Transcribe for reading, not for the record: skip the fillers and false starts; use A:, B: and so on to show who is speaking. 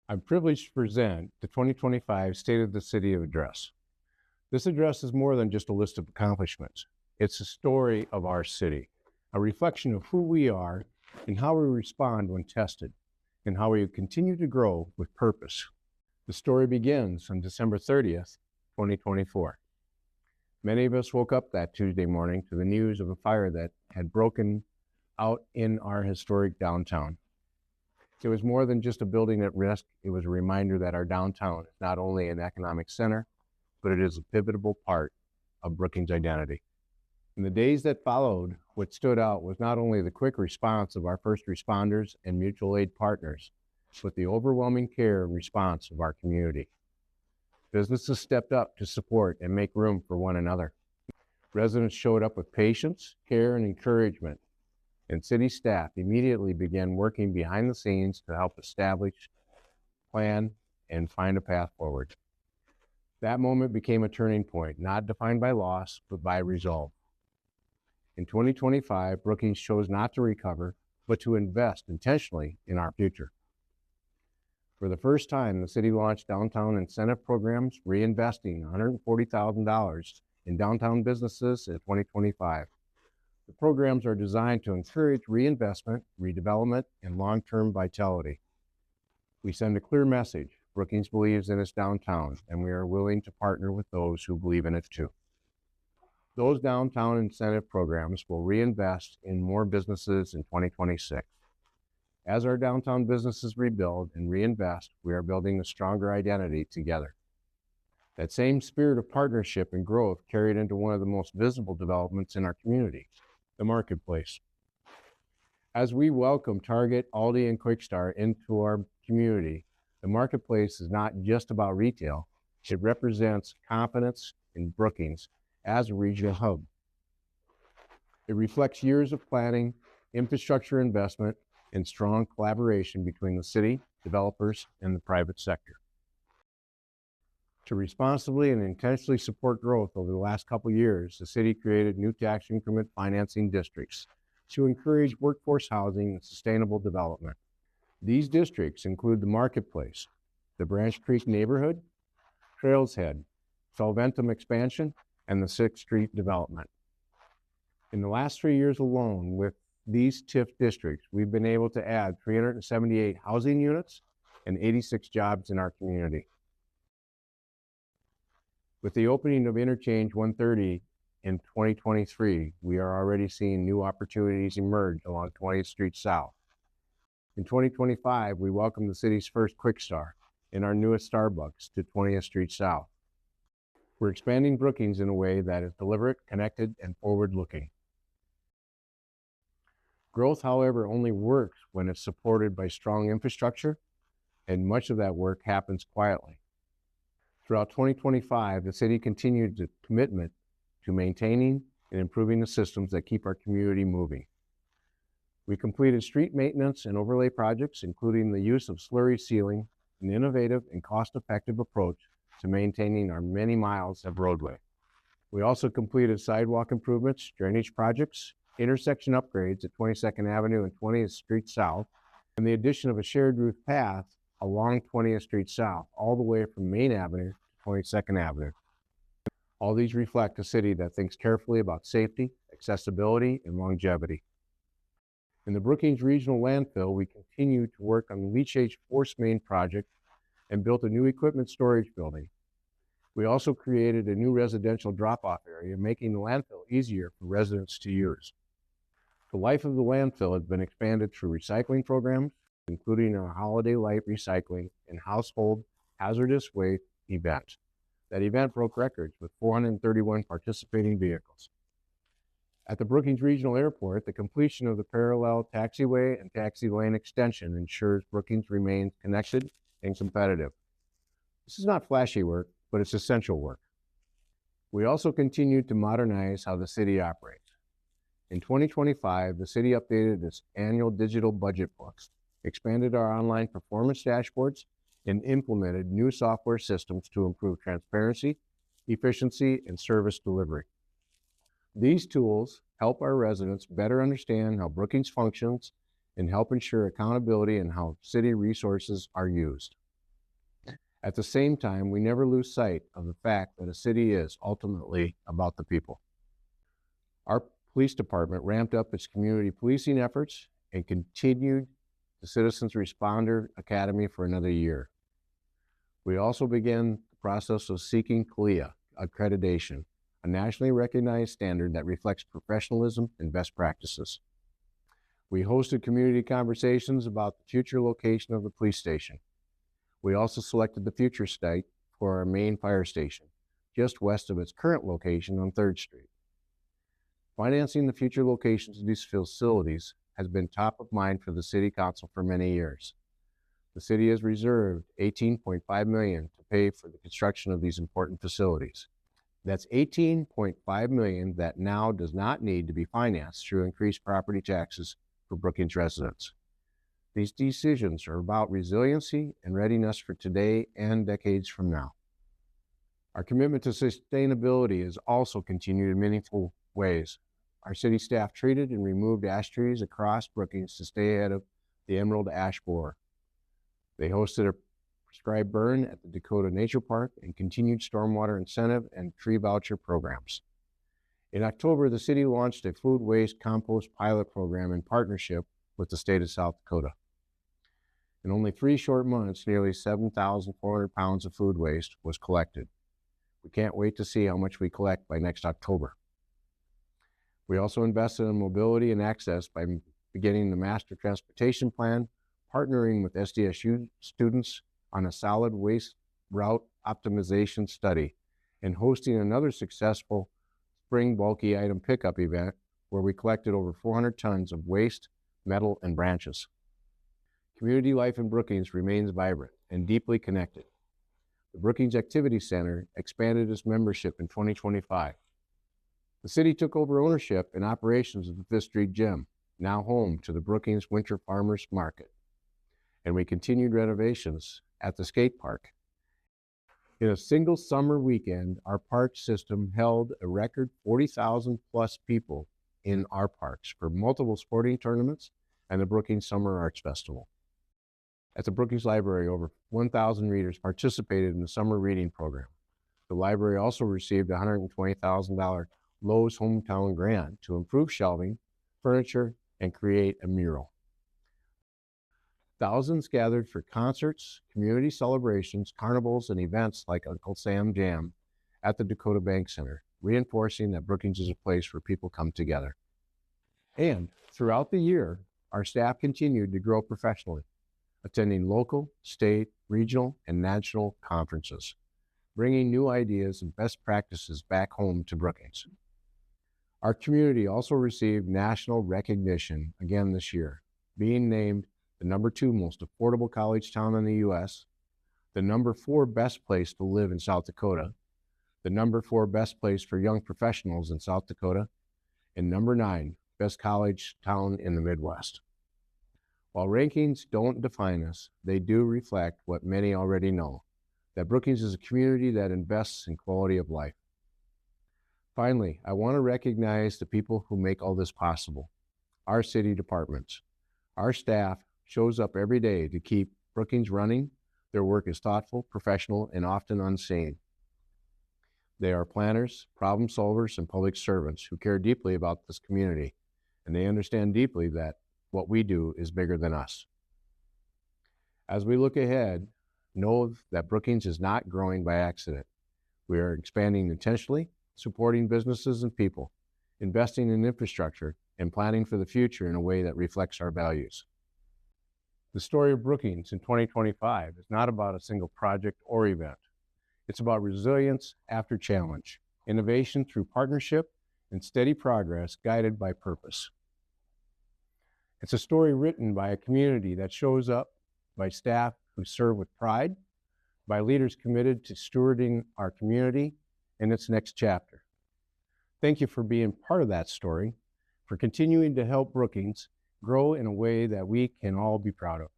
A: I'm privileged to present the 2025 State of the City Address. This address is more than just a list of accomplishments. It's a story of our city, a reflection of who we are and how we respond when tested, and how we continue to grow with purpose. The story begins on December 30th, 2024. Many of us woke up that Tuesday morning to the news of a fire that had broken out in our historic downtown. It was more than just a building at risk. It was a reminder that our downtown is not only an economic center, but it is a pivotal part of Brookings' identity. In the days that followed, what stood out was not only the quick response of our first responders and mutual aid partners, but the overwhelming care and response of our community. Businesses stepped up to support and make room for one another. Residents showed up with patience, care, and encouragement, and city staff immediately began working behind the scenes to help establish, plan, and find a path forward. That moment became a turning point, not defined by loss, but by resolve. In 2025, Brookings chose not to recover, but to invest intentionally in our future. For the first time, the city launched downtown incentive programs, reinvesting $140,000 in downtown businesses in 2025. The programs are designed to encourage reinvestment, redevelopment, and long-term vitality. We send a clear message. Brookings believes in its downtown, and we are willing to partner with those who believe in it too. Those downtown incentive programs will reinvest in more businesses in 2026. As our downtown businesses rebuild and reinvest, we are building a stronger identity together. That same spirit of partnership and growth carried into one of the most visible developments in our community, the marketplace. As we welcome Target, Aldi, and Quick-Start into our community, the marketplace is not just about retail. It represents confidence in Brookings as a regional hub. It reflects years of planning, infrastructure investment, and strong collaboration between the city, developers, and the private sector. To responsibly and intentionally support growth over the last couple of years, the city created new tax increment financing districts to encourage workforce housing and sustainable development. These districts include the Marketplace, the Branch Creek neighborhood, Trails Head, Solventum expansion, and the 6th Street development. In the last 3 years alone, with these TIF districts, we've been able to add 378 housing units and 86 jobs in our community. With the opening of Interchange 130 in 2023, we are already seeing new opportunities emerge along 20th Street South. In 2025, we welcomed the city's first Quick-Start and our newest Starbucks to 20th Street South. We're expanding Brookings in a way that is deliberate, connected, and forward-looking. Growth, however, only works when it's supported by strong infrastructure, and much of that work happens quietly. Throughout 2025, the city continued its commitment to maintaining and improving the systems that keep our community moving. We completed street maintenance and overlay projects, including the use of slurry sealing, an innovative and cost-effective approach to maintaining our many miles of roadway. We also completed sidewalk improvements, drainage projects, intersection upgrades at 22nd Avenue and 20th Street South, and the addition of a shared route path along 20th Street South, all the way from Main Avenue to 22nd Avenue. All these reflect a city that thinks carefully about safety, accessibility, and longevity. In the Brookings Regional Landfill, we continue to work on the leachate force main project and built a new equipment storage building. We also created a new residential drop-off area, making the landfill easier for residents to use. The life of the landfill has been expanded through recycling programs, including our Holiday Light Recycling and Household Hazardous Waste event. That event broke records with 431 participating vehicles. At the Brookings Regional Airport, the completion of the parallel taxiway and taxi lane extension ensures Brookings remains connected and competitive. This is not flashy work, but it's essential work. We also continue to modernize how the city operates. In 2025, the city updated its annual digital budget books, expanded our online performance dashboards, and implemented new software systems to improve transparency, efficiency, and service delivery. These tools help our residents better understand how Brookings functions and help ensure accountability in how city resources are used. At the same time, we never lose sight of the fact that a city is ultimately about the people. Our police department ramped up its community policing efforts and continued the Citizens Responder Academy for another year. We also began the process of seeking CALIA accreditation, a nationally recognized standard that reflects professionalism and best practices. We hosted community conversations about the future location of the police station. We also selected the future site for our main fire station, just west of its current location on 3rd Street. Financing the future locations of these facilities has been top of mind for the City Council for many years. The city has reserved $18.5 million to pay for the construction of these important facilities. That's $18.5 million that now does not need to be financed through increased property taxes for Brookings residents. These decisions are about resiliency and readiness for today and decades from now. Our commitment to sustainability has also continued in meaningful ways. Our city staff treated and removed ash trees across Brookings to stay ahead of the emerald ash borer. They hosted a prescribed burn at the Dakota Nature Park and continued stormwater incentive and tree voucher programs. In October, the city launched a food waste compost pilot program in partnership with the state of South Dakota. In only 3 short months, nearly 7,400 pounds of food waste was collected. We can't wait to see how much we collect by next October. We also invested in mobility and access by beginning the Master Transportation Plan, partnering with SDSU students on a solid waste route optimization study, and hosting another successful spring bulky item pickup event where we collected over 400 tons of waste, metal, and branches. Community life in Brookings remains vibrant and deeply connected. The Brookings Activity Center expanded its membership in 2025. The city took over ownership and operations of the 5th Street Gym, now home to the Brookings Winter Farmers Market. And we continued renovations at the skate park. In a single summer weekend, our park system held a record 40,000 plus people in our parks for multiple sporting tournaments and the Brookings Summer Arts Festival. At the Brookings Library, over 1,000 readers participated in the summer reading program. The library also received a $120,000 Lowe's Hometown Grant to improve shelving, furniture, and create a mural. Thousands gathered for concerts, community celebrations, carnivals, and events like Uncle Sam Jam at the Dakota Bank Center, reinforcing that Brookings is a place where people come together. And throughout the year, our staff continued to grow professionally, attending local, state, regional, and national conferences, bringing new ideas and best practices back home to Brookings. Our community also received national recognition again this year, being named the #2 most affordable college town in the U.S., the #4 best place to live in South Dakota, the #4 best place for young professionals in South Dakota, and #9 best college town in the Midwest. While rankings don't define us, they do reflect what many already know, that Brookings is a community that invests in quality of life. Finally, I want to recognize the people who make all this possible. Our city departments. Our staff shows up every day to keep Brookings running. Their work is thoughtful, professional, and often unseen. They are planners, problem solvers, and public servants who care deeply about this community, and they understand deeply that what we do is bigger than us. As we look ahead, know that Brookings is not growing by accident. We are expanding intentionally, supporting businesses and people, investing in infrastructure, and planning for the future in a way that reflects our values. The story of Brookings in 2025 is not about a single project or event. It's about resilience after challenge, innovation through partnership, and steady progress guided by purpose. It's a story written by a community that shows up, by staff who serve with pride, by leaders committed to stewarding our community in its next chapter. Thank you for being part of that story, for continuing to help Brookings grow in a way that we can all be proud of.